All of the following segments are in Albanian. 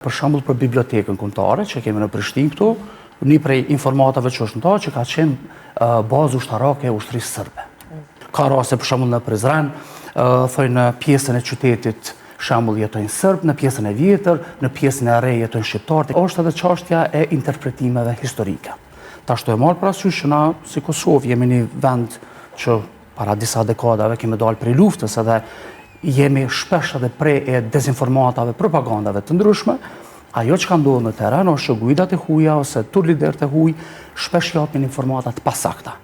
Për shembull për bibliotekën kombëtare që kemi në Prishtinë këtu, një prej informatave që është në ta që ka qenë bazë ushtarake e ushtrisë sërbe. Ka raste për shembull në Prizren, thojnë në pjesën e qytetit shembull jetojnë sërb, në pjesën e vjetër, në pjesën e re jetojnë shqiptarë. Është edhe çështja e interpretimeve historike. Tash e marr parasysh që na si Kosovë jemi një vend që para disa dekadave kemi dalë prej luftës edhe jemi shpesh edhe prej e dezinformatave, propagandave të ndryshme, ajo që ka ndodhur në teren është që guidat e huaja ose tur liderët e huaj shpesh japin informata të pasakta.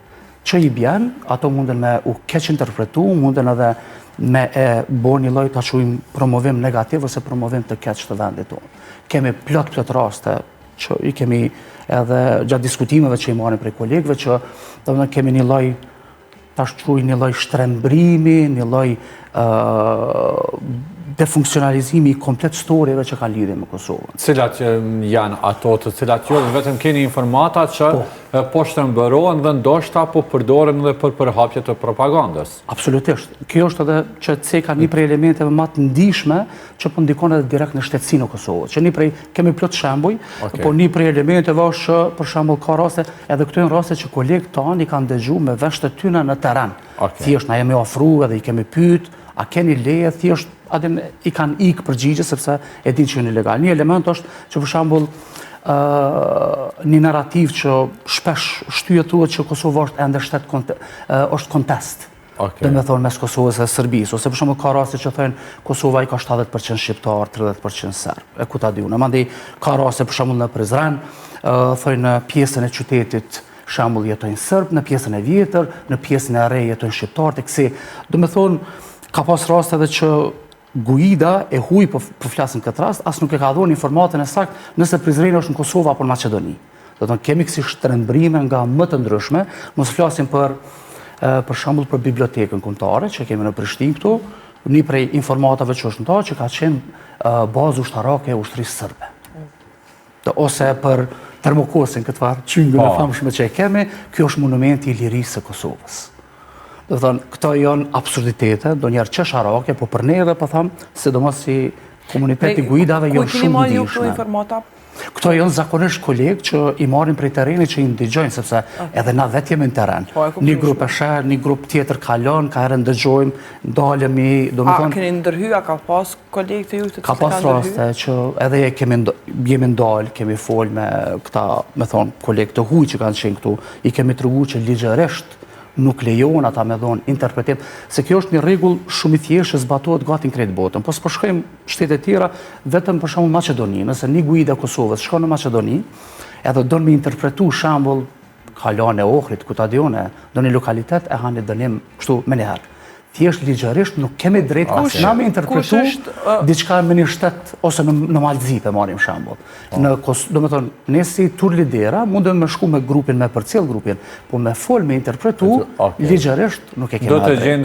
Që i bjen, ato munden me u keq interpretu, munden edhe me e bo një lloj ta quajmë promovim negativ ose promovim të keq të vendit tonë. Kemi plot raste që i kemi edhe gjatë diskutimeve që i marrim prej kolegëve që domethënë kemi një lloj një lloj shtrembrimi, një lloj defunksionalizimi i komplet storjeve që kanë lidhje me Kosovën. Cilat janë ato të cilat ju vetëm keni informata që po shtrembërohen dhe ndoshta po përdoren edhe për përhapje të propagandës? Absolutisht. Kjo është edhe që ceka një prej elementeve më të ndihshme që po ndikon edhe direkt në shtetësinë e Kosovës. Që kemi plot shembuj, po një prej elementeve është që për shembull ka raste, edhe këto janë raste që kolegët tanë i kanë dëgjuar me vesh të tyre në terren. Thjesht na jemi ofruar edhe i kemi pyet, a keni leje, thjesht i kanë ikë përgjigje sepse e dinë që janë ilegal. Një element është që për shembull një narrativ që shpesh shtyhet thuhet që Kosova është ende shtet është kontest. Domethënë mes Kosovës dhe Serbisë, ose për shembull ka raste që thonë Kosova i ka 70% shqiptar, 30% serb. E ku ta diun. Mandej ka raste për shembull në Prizren, thonë në pjesën e qytetit shembull jetojnë sërb, në pjesën e vjetër, në pjesën e re jetojnë shqiptarë, tekse domethënë ka pas raste edhe që guida e huaj po flasin këtë rast, as nuk e ka dhënë informatin e saktë nëse Prizreni është në Kosovë apo në Maqedoni. Do të thonë kemi kësi shtrembrime nga më të ndryshme, mos flasim për shembull për bibliotekën kombëtare që kemi në Prishtinë këtu, një prej informatave që është në ta që ka qenë bazë ushtarake e ushtrisë sërbe. Ose për Termokosin këtë farë qyngën e famshme që e kemi, kjo është monumenti i lirisë së Kosovës. Do të thonë, këto janë absurditete, do njerë qesharake, po për neve, po thamë, sidomos si komuniteti guidave janë shumë ndihshme. Këto janë zakonisht kolegë që i marrin prej terrenit që i ndëgjojnë, sepse edhe na vetë jemi në terren. Një grup e sheh, një grup tjetër kalon, ka herë ndëgjojmë, ndalemi, domethënë. A keni ndërhyj, a ka pas kolegë të ju të ka pas raste që edhe jemi ndalë, kemi fol me këta, me thonë, kolegë të huaj që kanë qenë këtu, i kemi treguar që ligjërisht nuk lejon ata me dhon interpretim, se kjo është një rregull shumë i thjeshtë që zbatohet gati në krejt botën. Po s'po shkojmë shtete tjera, vetëm për shembull Maqedoni, nëse një guida e Kosovës shkon në Maqedoni, edhe don me interpretu shembull Kalane e Ohrit, ku ta dione, do një lokalitet e hanë dënim kështu me njëherë. Thjesht ligjërisht nuk kemi drejt na me interpretu diçka me një shtet ose në Malzi për marim shembull. Domethënë, ne si tur lidera mundem me shku me grupin, me përcjell grupin, po me fol me interpretu ligjërisht nuk e kemi drejt.